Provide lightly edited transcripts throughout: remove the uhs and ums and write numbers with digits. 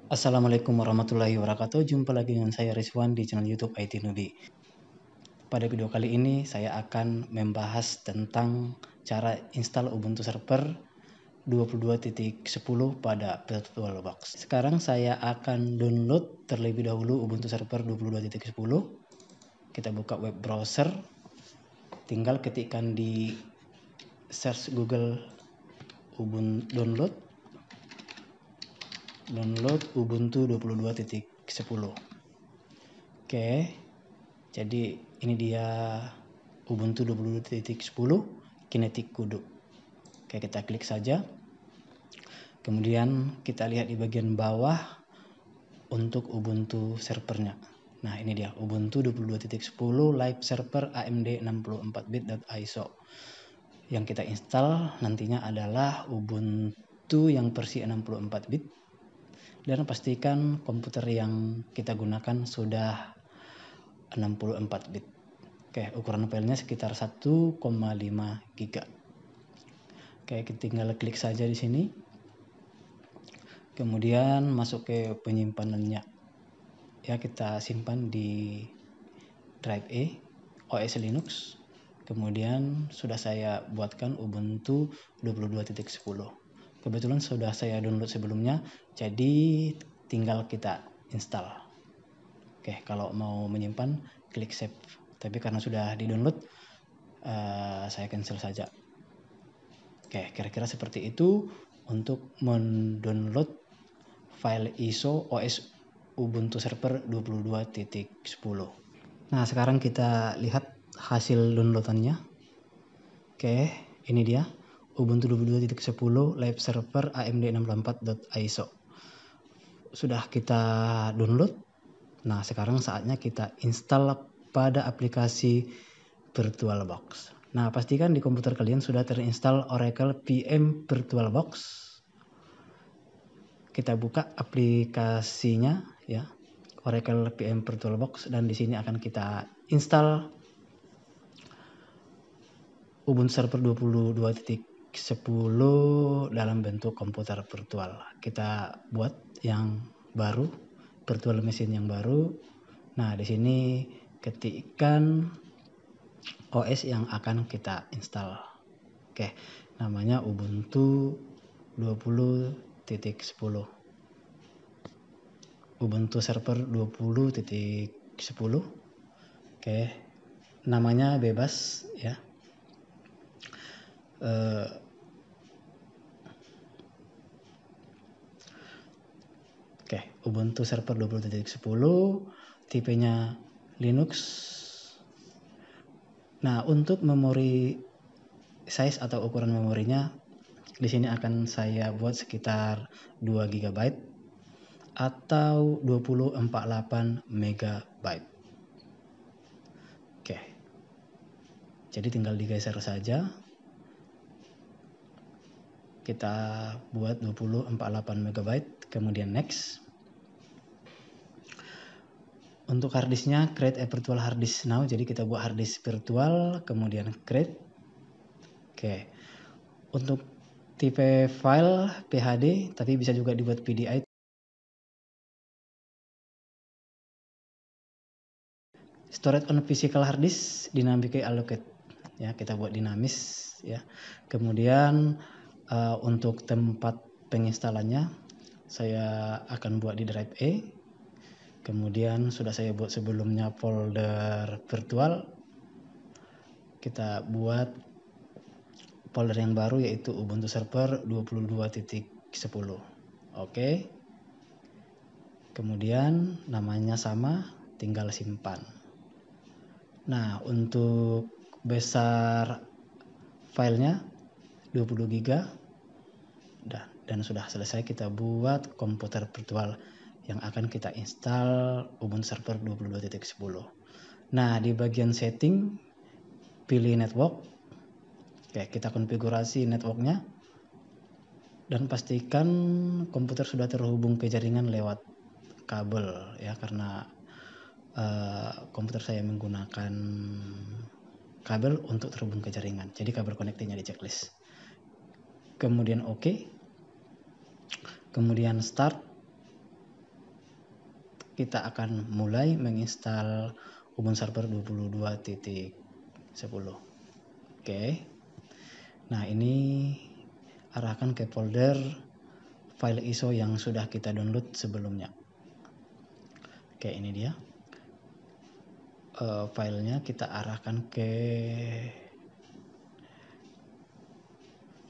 Assalamualaikum warahmatullahi wabarakatuh. Jumpa lagi dengan saya Rizwan di channel YouTube IT Newbie. Pada video kali ini saya akan membahas tentang cara install Ubuntu Server 22.10 pada VirtualBox. Sekarang saya akan download terlebih dahulu Ubuntu Server 22.10. Kita buka web browser. Tinggal ketikkan di search Google Ubuntu download Ubuntu 22.10. Oke, jadi ini dia Ubuntu 22.10 Kinetic Kudu. Oke, kita klik saja. Kemudian kita lihat di bagian bawah untuk Ubuntu servernya. Nah, ini dia Ubuntu 22.10 Live Server AMD 64-bit.ISO. Yang kita install nantinya adalah Ubuntu yang versi 64-bit. Dan pastikan komputer yang kita gunakan sudah 64 bit. Oke, ukuran filenya sekitar 1,5 GB. Oke, kita tinggal klik saja di sini. Kemudian masuk ke penyimpanannya. Ya, kita simpan di drive E, OS Linux. Kemudian sudah saya buatkan Ubuntu 22.10. Kebetulan sudah saya download sebelumnya, jadi tinggal kita install. Oke, kalau mau menyimpan klik save. Tapi karena sudah di-download, saya cancel saja. Oke, kira-kira seperti itu untuk mendownload file ISO OS Ubuntu Server 22.10. Nah, sekarang kita lihat hasil downloadannya. Oke, ini dia Ubuntu 22.10 Live Server AMD 64.ISO. Sudah kita download. Nah, sekarang saatnya kita install pada aplikasi VirtualBox. Nah, pastikan di komputer kalian sudah terinstall Oracle VM VirtualBox. Kita buka aplikasinya ya, Oracle VM VirtualBox, dan di sini akan kita install Ubuntu Server 22.10 dalam bentuk komputer virtual. Kita buat yang baru, virtual machine yang baru. Nah, di sini ketikkan OS yang akan kita install. Oke, namanya Ubuntu 20.10. Ubuntu Server 20.10. Oke, namanya bebas ya. Oke, Ubuntu Server 20.10, tipenya Linux. Nah, untuk memori size atau ukuran memorinya di sini akan saya buat sekitar 2 GB atau 2048 MB. Oke. Jadi tinggal digeser saja. Kita buat 2048 MB, kemudian next. Untuk harddisknya create a virtual harddisk now, jadi kita buat harddisk virtual, kemudian create. Oke. Untuk tipe file PHD, tapi bisa juga dibuat PDI. Storage on physical hard disk dynamically allocate. Ya, kita buat dinamis ya. Kemudian untuk tempat penginstalannya saya akan buat di drive E. Kemudian sudah saya buat sebelumnya folder virtual. Kita buat folder yang baru yaitu Ubuntu Server 22.10. Oke. Kemudian namanya sama, tinggal simpan. Nah, untuk besar filenya 20 GB dan sudah selesai kita buat komputer virtual yang akan kita install Ubuntu Server 22.10. Nah, di bagian setting pilih network. Oke, kita konfigurasi networknya dan pastikan komputer sudah terhubung ke jaringan lewat kabel ya, karena komputer saya menggunakan kabel untuk terhubung ke jaringan. Jadi kabel connectingnya di checklist. Kemudian oke. Kemudian start. kita akan mulai menginstal Ubuntu Server 22.10. Oke. Nah, ini arahkan ke folder file ISO yang sudah kita download sebelumnya. Oke, ini dia. Filenya kita arahkan ke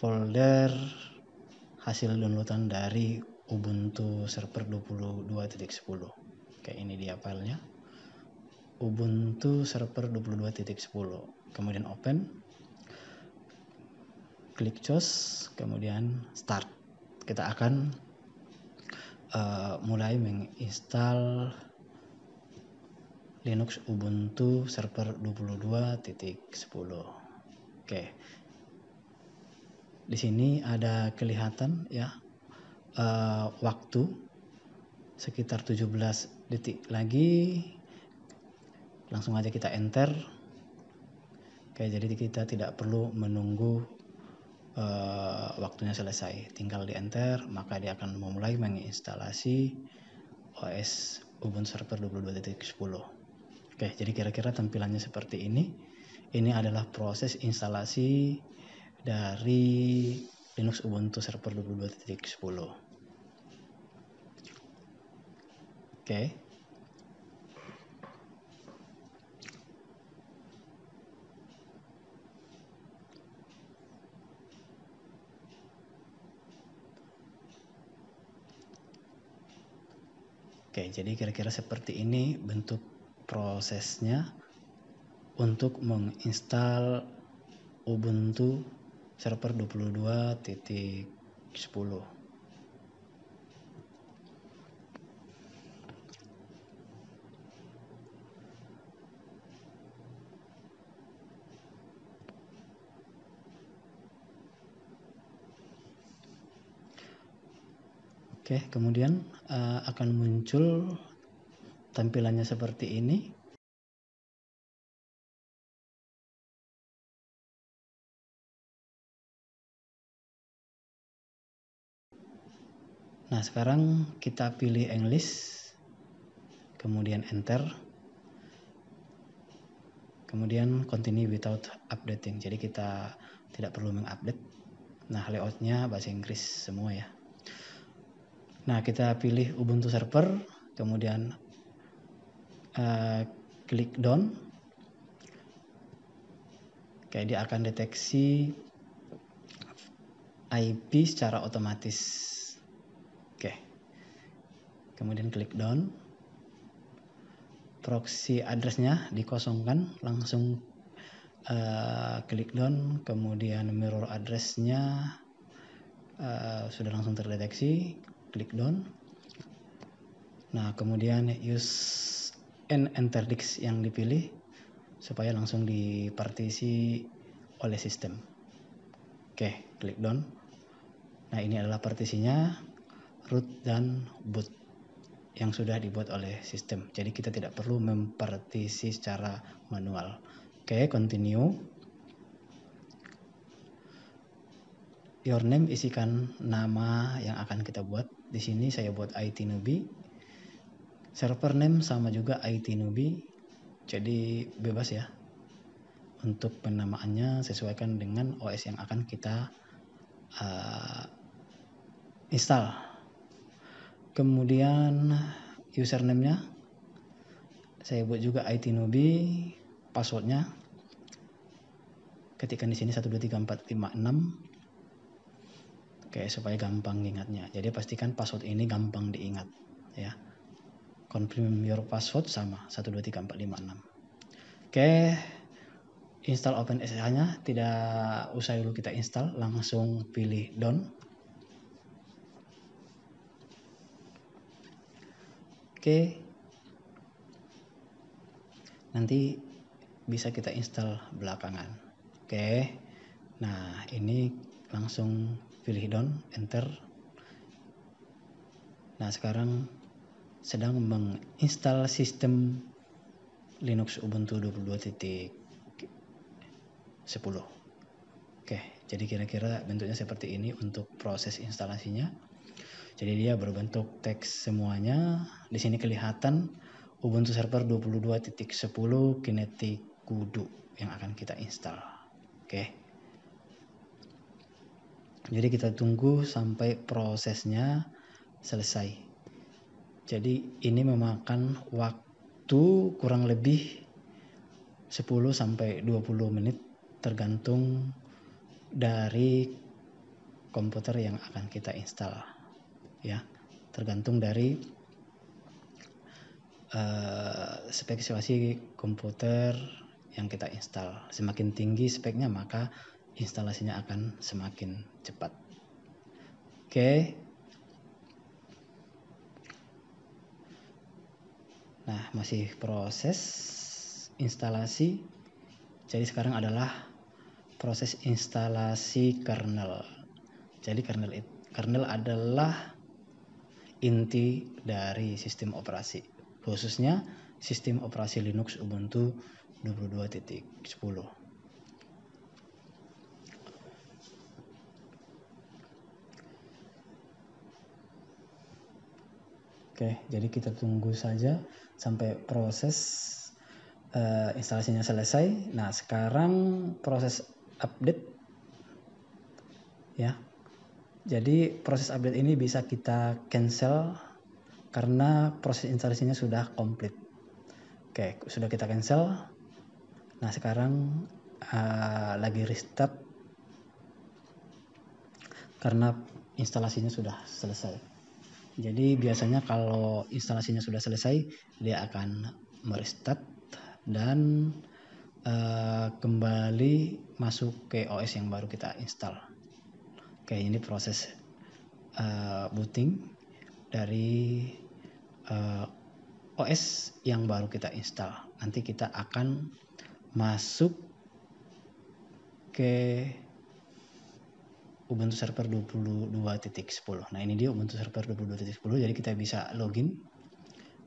folder hasil downloadan dari Ubuntu Server 22.10. Oke, ini dia filenya. Ubuntu Server 22.10. Kemudian open. Klik choose, kemudian start. Kita akan mulai menginstal Linux Ubuntu Server 22.10. Oke. Di sini ada kelihatan ya waktu sekitar 17 detik lagi. Langsung aja kita enter. Oke, jadi kita tidak perlu menunggu waktunya selesai. Tinggal di enter, maka dia akan memulai menginstalasi OS Ubuntu Server 22.10. Oke, jadi kira-kira tampilannya seperti ini. Ini adalah proses instalasi dari Linux Ubuntu Server 22.10. Oke. Oke, jadi kira-kira seperti ini bentuk prosesnya untuk menginstal Ubuntu Server 22.10. Oke, kemudian akan muncul tampilannya seperti ini. Nah, sekarang kita pilih English, kemudian enter, kemudian continue without updating. Jadi kita tidak perlu mengupdate. Nah, layoutnya bahasa Inggris semua ya. Nah, kita pilih Ubuntu Server, kemudian klik done. Oke, dia akan deteksi IP secara otomatis. Oke, kemudian klik done. Proxy addressnya dikosongkan, langsung klik done. Kemudian mirror addressnya sudah langsung terdeteksi, klik done. Nah, kemudian use interdix yang dipilih supaya langsung dipartisi oleh sistem. Oke, klik done. Nah, ini adalah partisinya, root dan boot yang sudah dibuat oleh sistem. Jadi kita tidak perlu mempartisi secara manual. Oke, continue. Your name, isikan nama yang akan kita buat. Di sini saya buat IT newbie. Server name sama juga IT newbie. Jadi bebas ya. Untuk penamaannya sesuaikan dengan OS yang akan kita install. Kemudian username-nya saya buat juga IT newbie. Passwordnya ketikkan di sini 123456. Oke, supaya gampang ingatnya. Jadi pastikan password ini gampang diingat ya. Confirm your password sama 123456. Oke. Install OpenSSH-nya tidak usah dulu kita install, langsung pilih done. Oke. Nanti bisa kita install belakangan. Oke. Nah, ini langsung pilih done, enter. Nah, sekarang sedang menginstal sistem Linux Ubuntu 22.10. Oke, jadi kira-kira bentuknya seperti ini untuk proses instalasinya. Jadi dia berbentuk teks semuanya. Di sini kelihatan Ubuntu Server 22.10 Kinetic Kudu yang akan kita install. Oke. Jadi kita tunggu sampai prosesnya selesai. Jadi ini memakan waktu kurang lebih 10 sampai 20 menit tergantung dari komputer yang akan kita install. Ya, tergantung dari spesifikasi komputer yang kita install. Semakin tinggi speknya maka instalasinya akan semakin cepat. Oke. Nah, masih proses instalasi. Jadi sekarang adalah proses instalasi kernel. Jadi kernel adalah inti dari sistem operasi, khususnya sistem operasi Linux Ubuntu 22.10. Oke, jadi kita tunggu saja sampai proses instalasinya selesai. Nah, sekarang proses update ya. Jadi proses update ini bisa kita cancel karena proses instalasinya sudah komplit. Oke, sudah kita cancel. Nah, sekarang lagi restart karena instalasinya sudah selesai. Jadi biasanya kalau instalasinya sudah selesai, dia akan merestart dan kembali masuk ke OS yang baru kita install. Oke, ini proses booting dari OS yang baru kita install. Nanti kita akan masuk ke Ubuntu Server 22.10. Nah, ini dia Ubuntu Server 22.10. Jadi kita bisa login.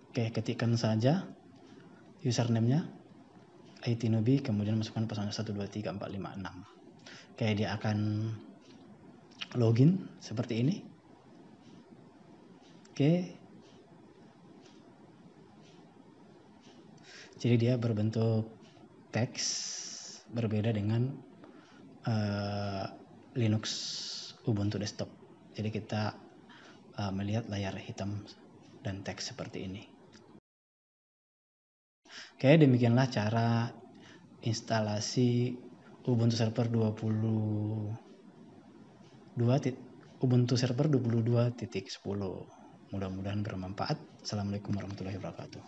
Oke, ketikkan saja username-nya itnubi, kemudian masukkan pesan 123456. Oke, dia akan login seperti ini. Oke. Jadi dia berbentuk teks, berbeda dengan Linux Ubuntu desktop. Jadi kita melihat layar hitam dan teks seperti ini. Oke, demikianlah cara instalasi Ubuntu Server 22.10. Mudah-mudahan bermanfaat. Assalamualaikum warahmatullahi wabarakatuh.